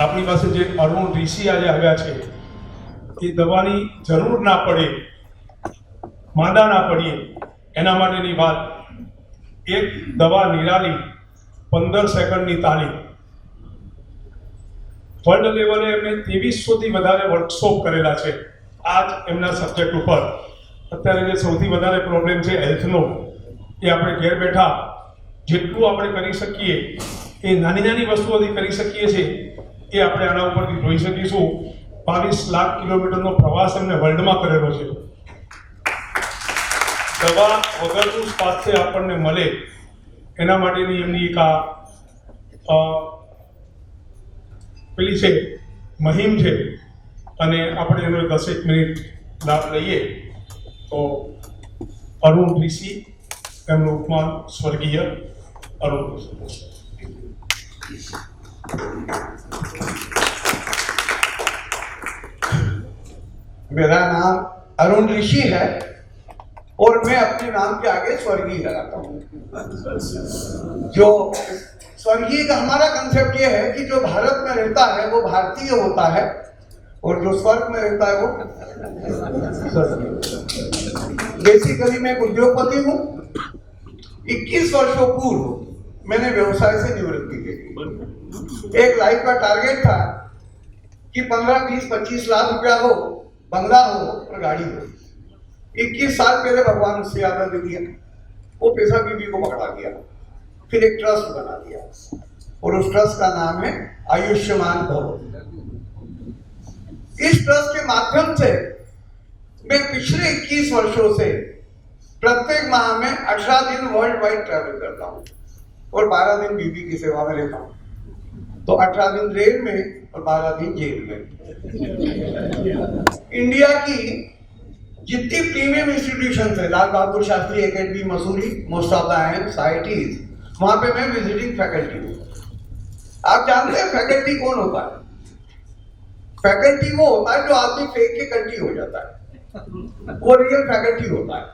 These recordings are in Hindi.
આપણી પાસે જે અરુણ ઋષિ આજે આવ્યા છે એ દવાની જરૂર ના પડે, માંદા ના પડીએ એના માટેની વાત. એક દવા નિરાલી 15 સેકન્ડની તાલીમ. વર્લ્ડ લેવલે એમને 2300થી વધારે વર્કશોપ કરેલા છે આ જ એમના સબ્જેક્ટ ઉપર. અત્યારે જે સૌથી વધારે પ્રોબ્લેમ છે હેલ્થનો, એ આપણે ઘેર બેઠા જેટલું આપણે કરી શકીએ એ નાની નાની વસ્તુઓથી કરી શકીએ છીએ એ આપણે આના ઉપરથી જોઈ શકીશું. 22 લાખ કિલોમીટરનો પ્રવાસ એમને વર્લ્ડમાં કરેલો છે. દવા વગરનું સ્વાસ્થ્ય આપણને મળે એના માટેની એમની એક પેલી છે મહિમ છે, અને આપણે એનો 10 મિનિટ લાભ લઈએ તો અરુણ ઋષિ, એમનું ઉપમાન સ્વર્ગીય अरुण. मेरा नाम अरुण ऋषि है और मैं अपने नाम के आगे स्वर्गीय लगाता हूँ. जो स्वर्गीय का हमारा कंसेप्ट ये है कि जो भारत में रहता है वो भारतीय होता है और जो स्वर्ग में रहता है वो बेसिकली मैं एक उद्योगपति हूँ. 21 वर्षों पूर्व मैंने व्यवसाय से निवृत्ति की. एक लाइफ का टारगेट था कि 15, 20, 25 लाख रुपया हो, बंगला हो और गाड़ी हो. 21 साल पहले भगवान उससे ज्यादा दे दिया. वो पैसा बीबी को पकड़ा दिया, फिर एक ट्रस्ट बना दिया और उस ट्रस्ट का नाम है आयुष्मान भव. इस ट्रस्ट के माध्यम से मैं पिछले 21 वर्षों से प्रत्येक माह में 18 दिन वर्ल्ड वाइड ट्रैवल करता हूँ और 12 दिन बीबी की सेवा में रहता हूँ. तो 18 दिन रेल में और 12 दिन जेल में. इंडिया की जितनी प्रीमियम इंस्टीट्यूशन है, Lal Bahadur Shastri academy Mussoorie, most of the IITs, वहां पे मैं विजिटिंग फैकल्टी हूँ. आप जानते हैं फैकल्टी कौन होता है? फैकल्टी वो होता है जो आदमी फेंक के कंटी हो जाता है. वो रियल फैकल्टी होता है.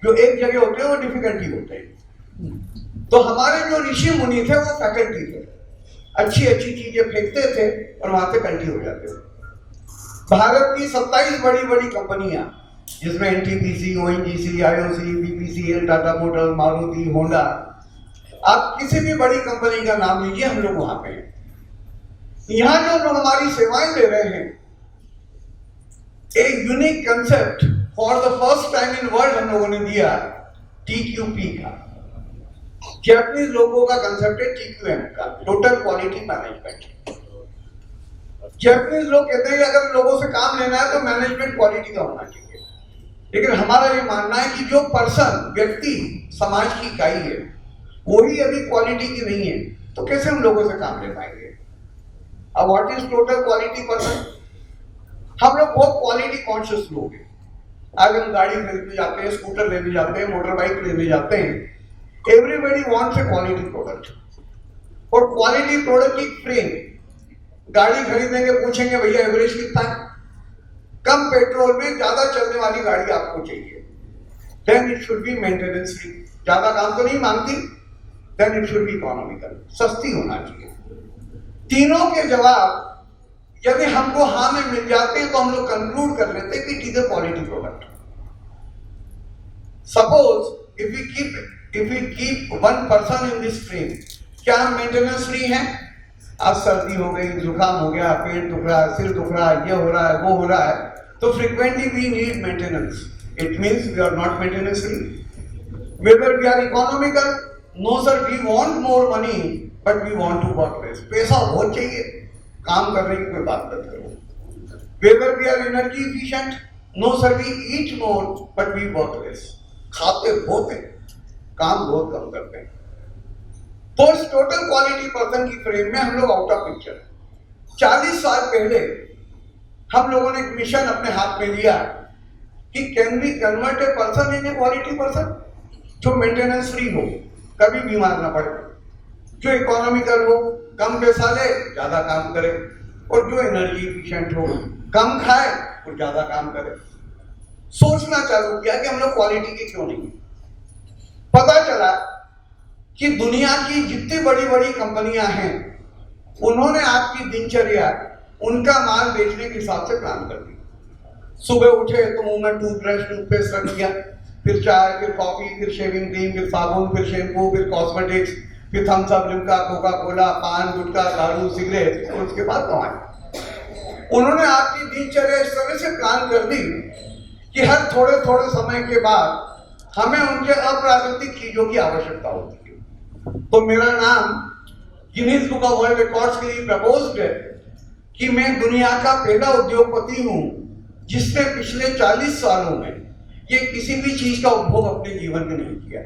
जो एक जगह होते हैं वो डिफिकल्टी होते हैं. तो हमारे जो ऋषि मुनि थे वो फैकल्टी थे. अच्छी अच्छी चीजें फेंकते थे और वहां से कंटी हो जाते थे. भारत की 27 बड़ी बड़ी कंपनियां, जिसमें NTPC, ONGC, IOC, BPCL, Tata Motors, Maruti, Honda, आप किसी भी बड़ी कंपनी का नाम लीजिए, हम लोग वहां पे हैं. यहाँ जो लोग हमारी सेवाएं दे रहे हैं, एक unique concept for the first time in world हम लोगों ने दिया TQP का. जैपनीज लोगों का कंसेप्ट है TQM का, टोटल क्वालिटी मैनेजमेंट. जैपनीज लोग कहते हैं कि अगर लोगों से काम लेना है तो मैनेजमेंट क्वालिटी का होना चाहिए. लेकिन हमारा ये मानना है कि जो पर्सन, व्यक्ति समाज की इकाई है, वही यदि क्वालिटी की नहीं है तो कैसे हम लोगों से काम ले पाएंगे? अब what is total quality person? हम लोग बहुत क्वालिटी कॉन्शियस लोग हैं. आज हम गाड़ी खरीदने जाते हैं, स्कूटर लेने जाते हैं, मोटर बाइक लेने जाते हैं. एवरीबडी वांट्स ए क्वालिटी प्रोडक्ट. और क्वालिटी प्रोडक्ट की फ्रेम, गाड़ी खरीदेंगे पूछेंगे भैया एवरेज कितना है? कम पेट्रोल में ज्यादा चलने वाली गाड़ी आपको चाहिए. Then it should be maintenance free. ज्यादा काम तो नहीं मांगती. Then it should be economical, सस्ती होना चाहिए. तीनों के जवाब यदि हमको हाँ में मिल जाते हैं तो हम लोग कंक्लूड कर लेते हैं कि it is a quality product. Suppose if we keep one person in this frame, क्या हम मेंटेनेंस फ्री हैं? आज सर्दी हो गई, जुकाम हो गया, पेट दुख रहा है, सिर दुख रहा है, ये हो रहा है, वो हो रहा है, तो frequently we need maintenance. It means we are not maintenance free. Whether we are economical, no sir, we want more money but we want to work less. पैसा बहुत चाहिए, काम करने की कोई बात मत करो. Whether we are energy efficient, no sir, we eat more but we work less. खाते बहुत हैं, काम बहुत कम करते हैं. तो इस टोटल क्वालिटी पर्सन की फ्रेम में हम लोग आउट ऑफ पिक्चर. 40 साल पहले हम लोगों ने एक मिशन अपने हाथ में लिया कि can we convert a person in a quality person, जो मेंटेनेंस फ्री हो, कभी बीमार ना पड़े, जो इकोनॉमिकल हो, कम पैसा ले, ज्यादा काम करे, और जो एनर्जी इफिशिएंट हो, कम खाए और ज्यादा काम करे. सोचना चालू किया कि हम लोग क्वालिटी के क्यों नहीं. पता चला कि दुनिया की जितनी बड़ी बड़ी कंपनियां हैं उन्होंने आपकी दिनचर्या उनका माल बेचने के हिसाब से प्लान कर दी। सुबह उठे तो मुंह में टूथब्रश टूथपेस्ट रख दिया, फिर चाय, फिर कॉफी, फिर शेविंग क्रीम, फिर साबुन, फिर शैम्पू, फिर कॉस्मेटिक्स, फिर Thums Up, Limca, Coca Cola, paan, gutkha, दारू, सिगरेट, और उसके बाद दवाएं। उन्होंने आपकी दिनचर्या इस तरह से प्लान कर दी कि हर थोड़े थोड़े समय के बाद हमें उनके अप्राकृतिक चीजों की आवश्यकता होती है। तो मेरा नाम Guinness book of world records के लिए प्रपोज्ड है कि मैं दुनिया का पहला उद्योगपति हूं जिसने पिछले 40 सालों में ये किसी भी चीज का उपभोग अपने जीवन में नहीं किया।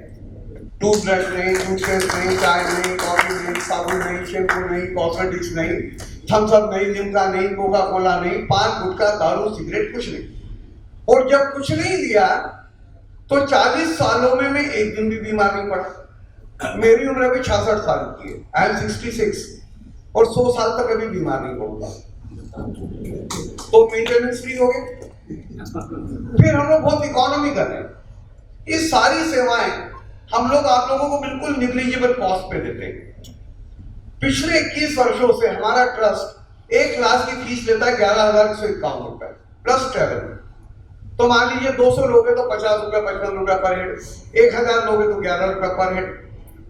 टूथब्रश नहीं, टूथपेस्ट नहीं, चाय नहीं, कॉफी नहीं, साबुन नहीं, शैम्पू नहीं, कॉस्मेटिक्स नहीं, थम्स अप नहीं, लिम्का नहीं, कोका कोला नहीं, पान, गुटखा, दारू, सिगरेट, कुछ नहीं। और जब कुछ नहीं लिया तो 40 सालों में मैं एक दिन भी बीमार नहीं पड़ा। मेरी उम्र अभी 66 साल की है, आई एम 66, और 100 साल तक अभी बीमार नहीं पड़ूंगा। तो मेंटेनेंस फ्री हो गए। फिर हम लोग बहुत इकोनॉमी कर रहे हैं। ये सारी सेवाएं हम लोग आप लोगों को बिल्कुल निग्लिजिबल कॉस्ट पे देते हैं। पिछले 21 वर्षों से हमारा ट्रस्ट 1 क्लास की फीस लेता है 11,151 रुपए प्लस ट्रैवल। तो मान लीजिए 200 लोग हैं तो 50 रुपए, 55 रुपए पर हेड, 1000 लोग हैं तो 11 रुपए पर हेड।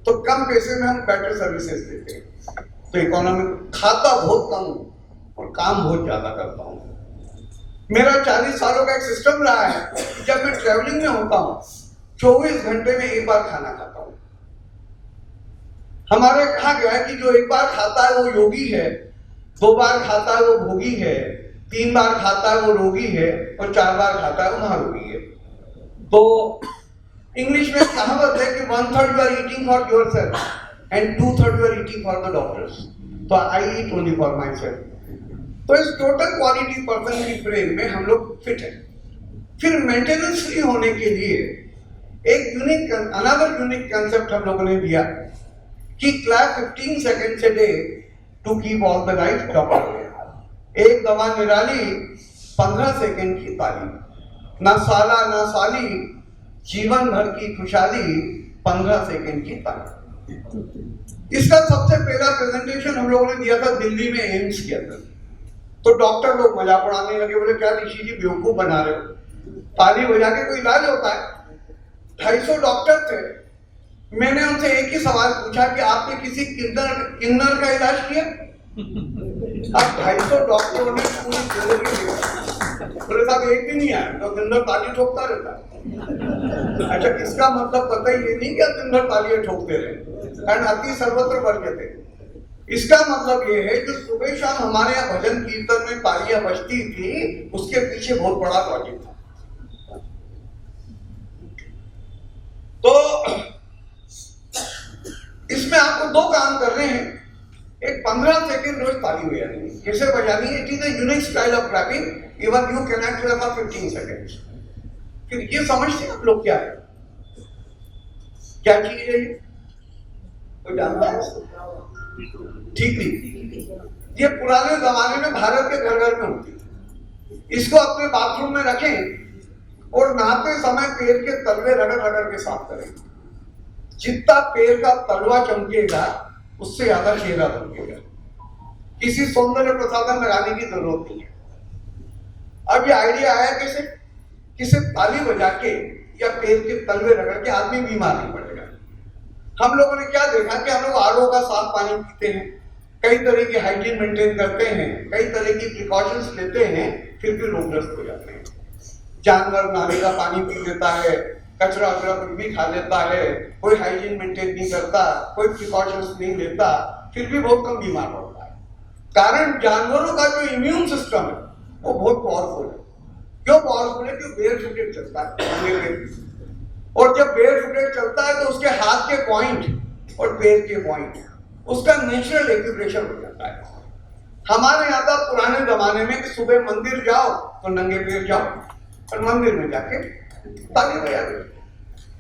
तो कम पैसे में हम बेटर सर्विसेज देते हैं। तो इकोनॉमी खाता बहुत कम और काम बहुत ज्यादा करता हूँ। मेरा 40 सालों का एक सिस्टम रहा है कि जब मैं ट्रेवलिंग में होता हूँ 24 घंटे में एक बार खाना खाता हूँ। हमारे कहा गया है कि जो एक बार खाता है वो योगी है, 2 बार खाता है वो भोगी है, 3 बार खाता है वो रोगी है, और 4 बार खाता है वो महारोगी है। तो इंग्लिश में कहावत है कि 1/3 you are eating for yourself and 2/3 you are eating for the doctors. तो I eat only for myself. तो इस टोटल क्वालिटी पर्सन की फ्रेम में हम लोग फिट है। फिर मेंटेनेंस फ्री होने के लिए एक अनदर यूनिक कंसेप्ट हम लोगों ने दिया कि clap 15 seconds a day to keep all the life topper. एक दवा निराली, 15 सेकेंड की ताली। ना साला ना साली, जीवन भर की खुशहाली, 15 सेकेंड की ताली। इसका सबसे पहला प्रेजेंटेशन हम लोगों ने दिया था दिल्ली में एम्स के अंदर। तो डॉक्टर लोग मजाक उड़ाने लगे, बोले क्या ऋषि जी बेवकूफ बना रहे हो, ताली बजा के कोई इलाज होता है? 250 डॉक्टर थे। मैंने उनसे एक ही सवाल पूछा कि आपने किसी किन्नर का इलाज किया? अब 250 डॉक्टरों ने पूरी जिंदगी देखा, बोले साहब एक भी नहीं आया तो किन्नर ताली ठोकता रहता है। अच्छा, इसका मतलब पता ही नहीं कि किन्नर तालियां ठोकते रहे, कारण अति सर्वत्र वर्जते। इसका मतलब ये है कि सुबह शाम हमारे यहाँ भजन कीर्तन में तालियां बजती थी, उसके पीछे बहुत बड़ा लॉजिक था। तो इसमें आपको 2 काम करने हैं। एक 15 सेकेंड रोज ताली बजानी है। कैसे बजानी है? It is a unique style of clapping, even you can clap for 15 seconds. फिर ये समझते हैं आप लोग क्या है, क्या चीज है ये? कोई जानता है? ठीक नहीं, ये पुराने जमाने में भारत के घर घर में होती थी। इसको अपने बाथरूम में रखें और नहाते समय पैर के तलवे रगड़ रगड़ के साफ करें। जितना पैर का तलवा चमकेगा उससे ज्यादा चेहरा चमकेगा। किसी सौंदर्य प्रसाधन लगाने की जरूरत नहीं है। अब ये आइडिया आया कैसे? किसे ताली बजा के या पैर के तलवे रगड़ के आदमी बीमार नहीं पड़ेगा। हम लोगों ने क्या देखा कि हम लोग आरओ का साफ पानी पीते हैं, कई तरह की हाइजीन मेंटेन करते हैं, कई तरह की प्रिकॉशंस लेते हैं, फिर भी लोग ग्रस्त हो जाते हैं। जानवर नाले का पानी पी लेता है, कचरा वचरा कुछ भी खा लेता है, कोई हाइजीन मेंटेन नहीं करता, कोई प्रिकॉशंस नहीं लेता, फिर भी बहुत कम बीमार पड़ता है। कारण जानवरों का जो इम्यून सिस्टम है वो बहुत पावरफुल है। क्यों पावरफुल है? क्यों बेयर फुटेड चलता है, और जब बेयर फुटेड चलता है तो उसके हाथ के पॉइंट और पैर के पॉइंट उसका नेचुरल एक्यूप्रेशर हो जाता है। हमारे यहाँ था पुराने जमाने में कि सुबह मंदिर जाओ तो नंगे पैर जाओ, और मंदिर में जाके ताली बजा दो।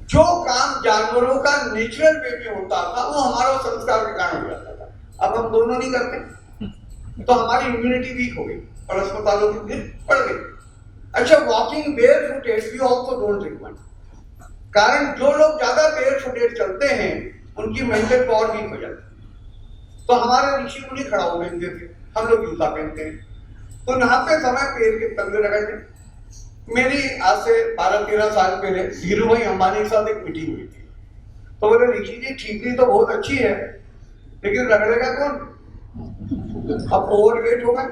जो काम जानवरों का नेचुरल वे में होता था वो हमारा संस्कार के कारण हो जाता था। अब हम दोनों नहीं करते तो हमारी इम्यूनिटी वीक हो गई और अस्पतालों की भीड़ बढ़ गई। अच्छा, walking bare footed we also don't recommend. कारण जो लोग ज्यादा बेयर फुटेड चलते हैं उनकी मेंटल पावर वीक हो जाती है। तो हमारे ऋषि मुनि खड़ा हो पहनते थे, हम लोग जूता पहनते हैं। तो नहाते समय पैर के तलवे रगड़ते। मेरी आज से 12-13 साल पहले धीरू भाई अंबानी के साथ एक मीटिंग हुई थी। तो बोले ऋषि जी ठीकरी तो बहुत अच्छी है, लेकिन रगड़ेगा कौन? अब ओवर वेट होगा,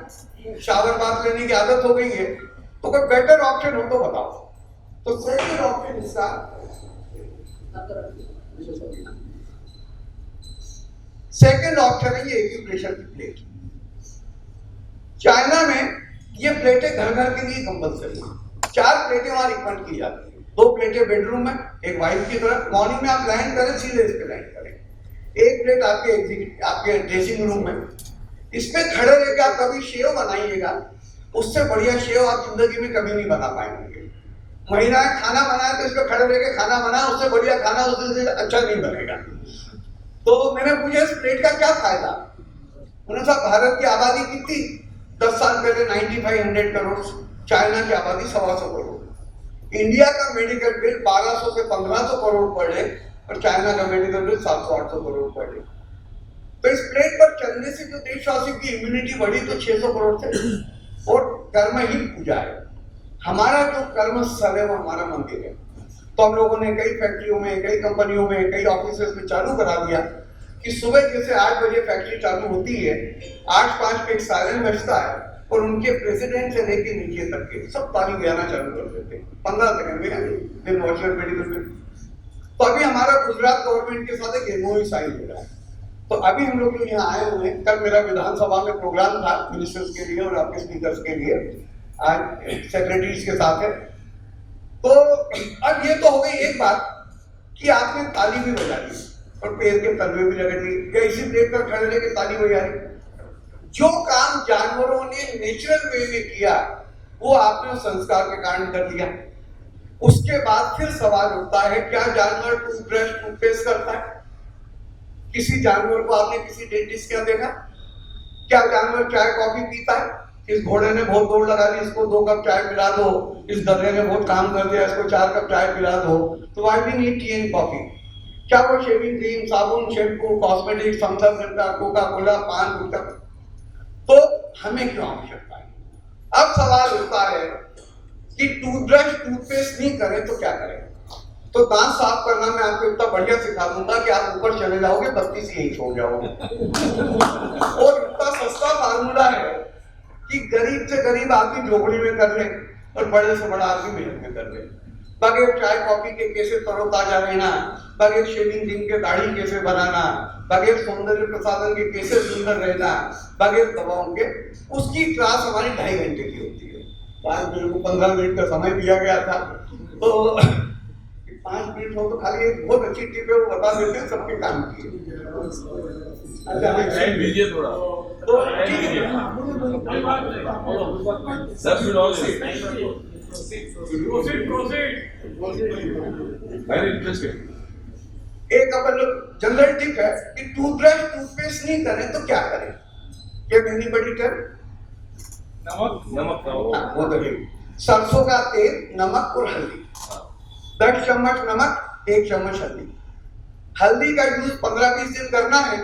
शावर बात लेने की आदत हो गई है, तो कोई बेटर ऑप्शन हो तो बताओ। तो सेकंड ऑप्शन इसका, सेकंड ऑप्शन है ये एक्यूप्रेशर की प्लेट। चाइना में ये प्लेटें घर घर के लिए कंपल्सरी है। 4 प्लेटें वहां रिकमेंड की जाती है। 2 प्लेटें बेडरूम में, एक वाइफ की तरफ, मॉर्निंग में आप लैंड करें सीधे इस पे लैंड करें। एक प्लेट आपके ड्रेसिंग रूम में। इसमें खड़े रह के आप कभी शेव बनाइएगा, उससे बढ़िया शेव आप जिंदगी में कभी नहीं बना पाएंगे। महिलाएं खाना बनाए तो इसको खड़े रह के खाना बनाए, उससे बढ़िया खाना उससे अच्छा नहीं बनेगा। तो मैंने पूछा इस प्लेट का क्या फायदा? उन्होंने कहा भारत की आबादी कितनी 10 साल पहले 9500 करोड़, चाइना की आबादी 125 करोड़। इंडिया का मेडिकल बिल 1200 से 1500 करोड़ पर डे और चाइना का medical bill 700-800 crore per day. तो इस प्लेट पर चलने से जो देशवासियों की इम्यूनिटी बढ़ी तो 600 करोड़ थे। और कर्म ही पूजा है, हमारा जो कर्म स्थल है वो हमारा मंदिर है। तो हम लोगों ने कई फैक्ट्रियों में, कई कंपनियों में, कई ऑफिस में चालू करा दिया कि सुबह जैसे 8 बजे फैक्ट्री चालू होती है, 8:05 पे एक सायरन बजता है और उनके प्रेसिडेंट से लेके नीचे तक के सब ताली बजाना चालू कर देते हैं 15 सेकंड में, दिन वॉशर मेडिकल में। तो अभी हमारा गुजरात गवर्नमेंट के साथ एक एमओयू साइन हो रहा है। तो अभी हम लोग जो यहाँ आए हुए हैं, कल मेरा विधानसभा में प्रोग्राम था मिनिस्टर्स के लिए और आपके स्पीकर्स के लिए, आज सेक्रेटरीज के साथ है। तो अब ये तो हो गई एक बात कि आपने ताली भी बजा दी और पैर के तलवे भी रगड़ दिए, या इसी प्लेट पर खड़े रह के ताली बजा दी। जो काम जानवरों ने नेचुरल वे में किया वो आपने उस संस्कार के कारण कर दिया। उसके बाद फिर सवाल उठता है, क्या जानवर टूथब्रश टूथपेस्ट करता है? किसी जानवर को आपने किसी डेंटिस्ट के यहाँ देखा? क्या जानवर चाय कॉफी पीता है? इस घोड़े ने बहुत दौड़ लगा दी, इसको 2 कप चाय पिला दो, इस गधे ने बहुत काम कर दिया, इसको 4 कप चाय पिला दो। तो why we need tea and coffee? क्या वो शेविंग क्रीम, साबुन, shampoo, cosmetics, Thums Up, Coca Cola, paan, gutkha, तो हमें क्यों आवश्यकता है? अब सवाल उठता है कि टूथब्रश टूथपेस्ट नहीं करें तो क्या करें? तो दांत साफ करना मैं आपको इतना बढ़िया सिखा दूंगा कि आप ऊपर चले जाओगे, 32 यही छोड़ जाओगे। और इतना सस्ता फार्मूला है कि गरीब से गरीब आदमी झोपड़ी में कर ले और बड़े से बड़ा आदमी मेहनत में कर ले। बगैर चाय कॉफी के कैसे तरोताजा रहना, बगैर शेविंग क्रीम के दाढ़ी कैसे बनाना, बगैर सौंदर्य प्रसाधन के कैसे सुंदर रहना, बगैर दवाओं के, उसकी क्लास हमारी 2.5 घंटे की होती है। 5 मिनट को 15 मिनट का समय दिया गया था। तो 5 मिनट हो तो खाली एक बहुत अच्छी टिप है, वो बता देते हैं सबके काम की। अच्छा लीजिए थोड़ा तो ठीक है, sir should all see very interesting. एक अपन जनरल टिप है कि टूथब्रश टूथपेस्ट नहीं करें तो क्या करें? क्या कहनी बड़ी टिप? नमक वो तो है। सरसों का तेल, नमक और हल्दी, 10 चम्मच नमक, 1 चम्मच हल्दी। हल्दी का यूज 15-20 दिन करना है,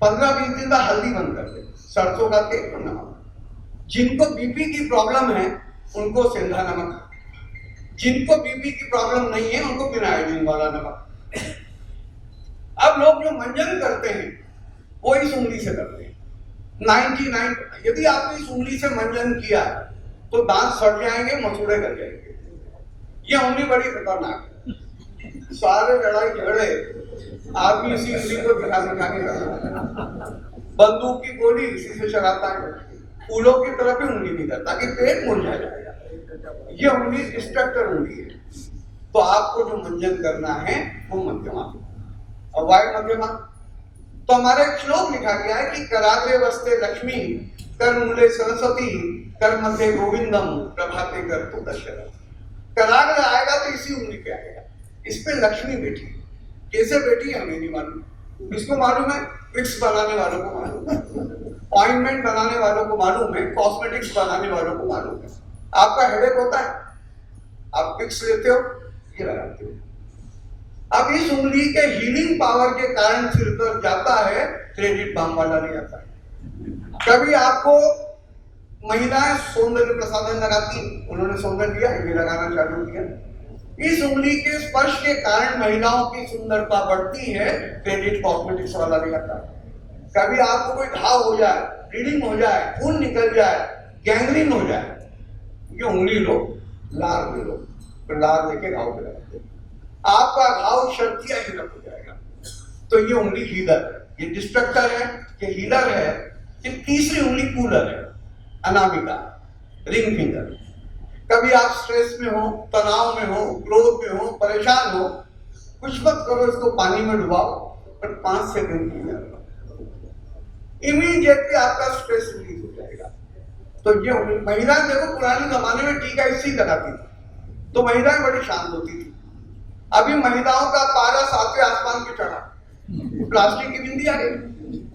15-20 दिन बाद हल्दी बंद कर दे। सरसों का तेल और नमक। जिनको बीपी की प्रॉब्लम है उनको सेंधा नमक, जिनको बीपी की प्रॉब्लम नहीं है उनको बिना आयोडीन वाला नमक। अब लोग जो मंजन करते हैं वो इस उंगली से करते हैं। 99, यदि आपने इस उंगली से मंजन किया तो दांत सड़ जाएंगे, मसूड़े कर जाएंगे। ये उंगली बड़ी खतरनाक है। सारे लड़ाई झगड़े आदमी इसी उंगली को दिखा दिखा के करता है। बंदूक की गोली इसी से चलाता है, फूलों की तरफ ही उंगली नहीं करता कि पेट मुरझा जाएगा। ये उंगली डिस्ट्रक्टर उंगली है। तो आपको जो मंजन करना है वो मध्यमा और वायु मध्यमा। तो हमारे एक श्लोक लिखा गया है कि कराग्रे वस्ते लक्ष्मी, कर मूले सरस्वती, कर मध्य गोविंदम, प्रभाते कर तो दशरथ। कराग्र आएगा तो इसी उंगली पे आएगा, इस पे लक्ष्मी बैठी। कैसे बैठी है हमें नहीं मालूम, इसको मालूम है विक्स बनाने वालों को मालूम है, ऑइंटमेंट बनाने वालों को मालूम है, कॉस्मेटिक्स बनाने वालों को मालूम है। आपका हेडेक होता है, आप विक्स लेते हो, ये लगाते हो। अब इस उंगली के हीलिंग पावर के कारण सिर दर्द जाता है, क्रेडिट बाम वाला नहीं आता है। कभी आपको महिलाएं सौंदर्य प्रसाधन लगाती, उन्होंने सौंदर्य दिया, ये लगाना चालू किया। इस उंगली के स्पर्श के कारण महिलाओं की सुंदरता बढ़ती है, क्रेडिट कॉस्मेटिक्स वाला नहीं आता है। कभी आपको कोई घाव हो जाए, ब्लीडिंग हो जाए, खून निकल जाए, गैंग्रीन हो जाए, ये उंगली लो, लार ले लो, तो लार लेके घाव पे लगाते, आपका घाव शर्तिया हिलक हो जाएगा। तो ये उंगली हीलर है, ये डिस्ट्रक्टर है, ये हीलर है। ये तीसरी उंगली कूलर है, अनामिका, रिंग फिंगर। कभी आप स्ट्रेस में हो, तनाव में हो, क्रोध में हो, परेशान हो, कुछ मत करो, इसको पानी में डुबाओ और 5 सेकंड की जाएगा, इमीडिएटली आपका स्ट्रेस रिलीज हो जाएगा। तो ये महिला देखो, पुराने जमाने में टीका इससे ही लगाती थी, तो महिलाएं बड़ी शांत होती थी। अभी महिलाओं का पारा 7वें आसमान पे चढ़ा, प्लास्टिक की बिंदी आ गई,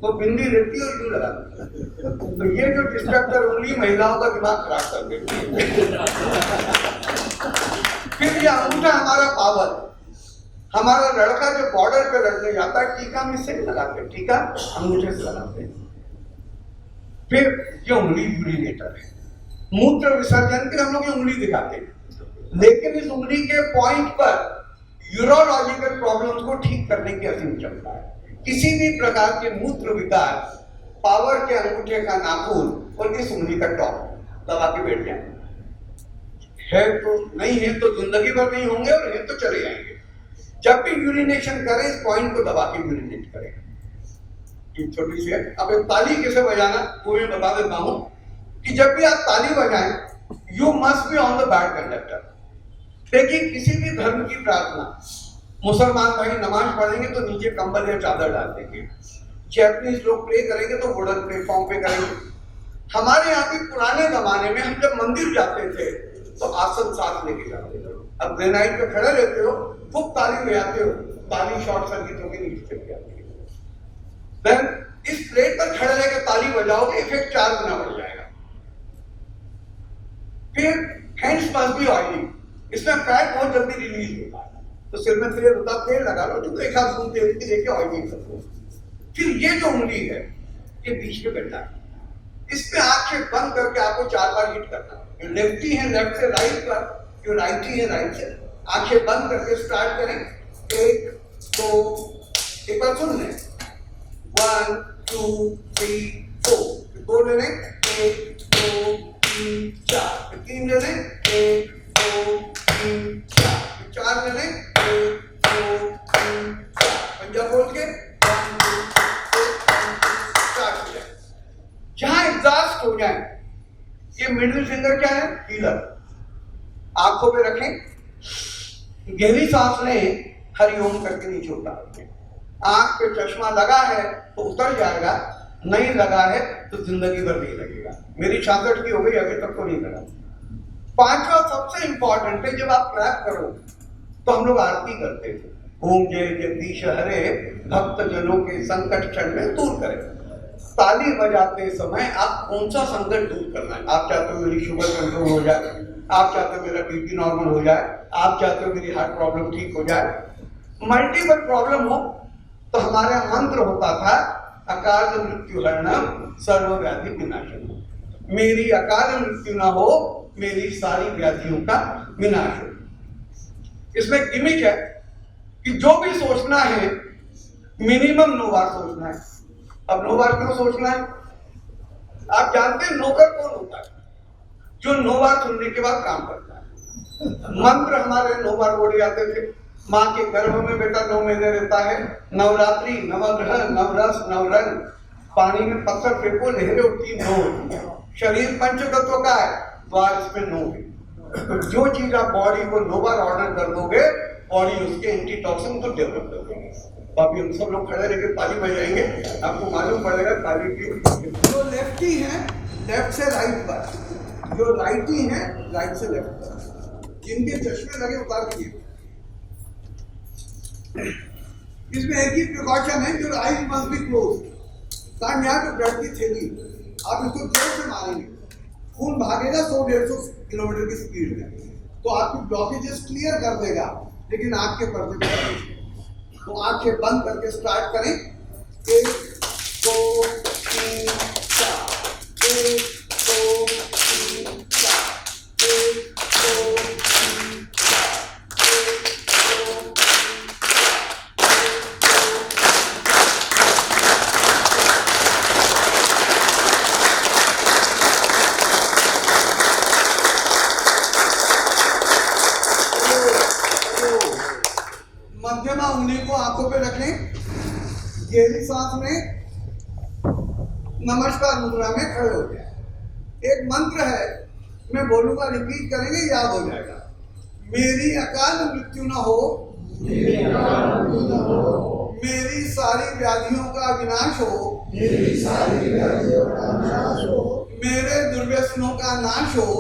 वो बिंदी रहती है और यूं लगा देती है। तो ये जो डिस्ट्रक्टर उंगली महिलाओं का दिमाग खराब कर देती है। फिर ये अंगूठा हमारा पावर, हमारा लड़का जो बॉर्डर पे लड़ने जाता है, टीका हम इससे नहीं लगाते, टीका अंगूठे से लगाते हैं। फिर ये उंगली यूरिनेटर है, मूत्र विसर्जन के हम लोग ये उंगली दिखाते हैं, लेकिन इस उंगली के पॉइंट पर यूरोलॉजिकल प्रॉब्लम्स को ठीक करने की असीम क्षमता है। किसी भी प्रकार के मूत्र विकार, पावर के अंगूठे का नाखून और इस उंगली का टॉप दबा के बैठ जाए, है तो नहीं है तो जिंदगी भर नहीं होंगे, और है तो चले जाएंगे। जब भी यूरिनेशन करें, इस पॉइंट को दबा के यूरिनेट करें। एक छोटी सी है। अब एक ताली कैसे बजाना वो मैं बता देता हूं कि जब भी आप ताली बजाएं, you must be on the bad conductor. देखिए, किसी भी धर्म की प्रार्थना, मुसलमान भाई नमाज पढ़ेंगे तो नीचे कंबल या चादर डाल देंगे, जैपनीज लोग प्रे करेंगे तो वुडन प्लेटफॉर्म पे करेंगे। हमारे यहाँ भी पुराने जमाने में हम जब मंदिर जाते थे तो आसन साथ लेके जाते थे। अब ग्रेनाइट पे खड़े रहते हो, खूब ताली बजाते हो, ताली शॉर्ट सर्किट होकर नीचे चली जाती है। देन इस प्लेट पर खड़े रह के ताली बजाओगे, इफेक्ट 4 गुना बढ़ जाएगा। फिर हैंड्स मस्ट बी ऑयली, इसमें फैट बहुत जल्दी रिलीज होता है, तो सिर में तेल होता, तेल लगा लो, तो एक हाथ तेल की लेके ऑयली कर दो। फिर ये जो उंगली है, ये बीच में बैठा है, इसमें आंखें बंद करके आपको 4 बार हिट करना है। जो लेफ्टी है लेफ्ट से राइट पर, जो राइटी है राइट से, आंखें बंद करके स्टार्ट करें। 1 2, एक बार सुन लें, 1 2 3 4, 2 ले लें, 1 2 3 4, 3 ले लें, 1 2 3 4, 4 ले लें, 1 2 3 4, पंजा बोल के 1 2 स्टार्ट हो जाए। जहां एग्जॉस्ट हो जाए, ये मिडिल फिंगर क्या है, हीलर, आंखों पे रखें, गहरी सांस लें, हरिओम करके नीचे उतार। आंख पे चश्मा लगा है तो उतर जाएगा, नहीं लगा है तो जिंदगी भर नहीं लगेगा। मेरी 66 की हो गई, अभी तक तो नहीं लगा। 5वां सबसे इंपॉर्टेंट है, जब आप ट्रैप करो तो हम लोग आरती करते थे, ओम जय जगदीश हरे, भक्त जनों के संकट क्षण में दूर करें। ताली बजाते समय आप कौन सा संकट दूर करना है? आप चाहते हो मेरी शुगर कंट्रोल हो जाए, आप चाहते हो मेरा बीपी नॉर्मल हो जाए, आप चाहते हो मेरी हार्ट प्रॉब्लम ठीक हो जाए, मल्टीपल प्रॉब्लम हो, तो हमारा मंत्र होता था अकाल मृत्यु हरणम सर्व व्याधि विनाशम। मेरी अकाल मृत्यु ना हो, मेरी सारी व्याधियों का विनाश हो। इसमें गिमिक है कि जो भी सोचना है मिनिमम 9 बार सोचना है। अब 9 बार क्यों सोचना है? आप जानते हैं नौकर कौन होता है? जो 9 बार सुनने के बाद काम करता है। मंत्र हमारे 9 बार बोले जाते थे। माँ के गर्भ में बेटा 9 महीने रहता है, नवरात्रि, नवग्रह, नवरस, नवरंग, पानी में पत्थर फेंको, लहरें उठती 9। शरीर पंच तत्व का है, द्वार इसमें 9 है। तो जो चीज आप बॉडी को 9 बार ऑर्डर कर दोगे, बॉडी उसके एंटीटॉक्सिन को डेवलप कर देगी। तो अभी हम सब लोग खड़े रह के ताली बजाएंगे, आपको मालूम पड़ेगा ताली की। जो लेफ्टी है लेफ्ट से राइट पर, जो राइटी है राइट से लेफ्ट पर, जिनके चश्मे लगे उतार दीजिए। इसमें एक ही प्रिकॉशन है, जो आईज मस्ट बी क्लोज। कारण यहाँ पे ब्लड की थैली, आप इसको जोर से मारेंगे, खून भागेगा 100-150 किलोमीटर की स्पीड में, तो आपकी ब्लॉकेजेस क्लियर कर देगा, लेकिन आंख के पर्दे तो आंखें बंद करके स्टार्ट करें। 1 2 3 4, 1 2 3 4, 1 2 3 4, 1 2 मध्यमा उंगली को आंखों पे रखें, गहरी सांस में नमस्कार मुद्रा में खड़े हो जाए। एक मंत्र है, मैं बोलूंगा, रिपीट करेंगे, याद हो जाएगा। मेरी अकाल मृत्यु न हो, मेरी सारी व्याधियों का विनाश हो, मेरे दुर्व्यसनों का नाश हो,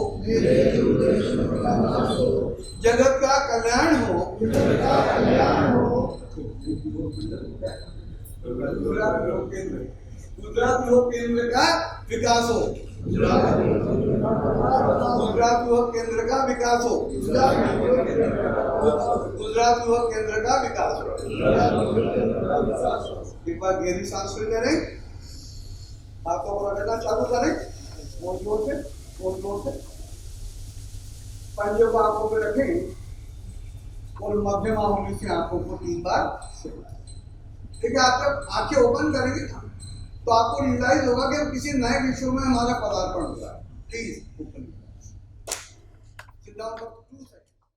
जगत का कल्याण हो, गुजरात योग केंद्र का विकास हो, गुजरात योग केंद्र का विकास हो, गुजरात योग केंद्र का विकास हो। एक बार गहरी सांस लें, हाथों को रखना चालू करें, जोर से पंजों को आंखों पे रखें और मध्यमा उंगली से आंखों को 3 बार। ठीक है, आप जब आंखें ओपन करेंगे ना तो आपको रियलाइज होगा कि किसी नए विश्व में हमारा पदार्पण हुआ है। Please open, sit down for 2 second.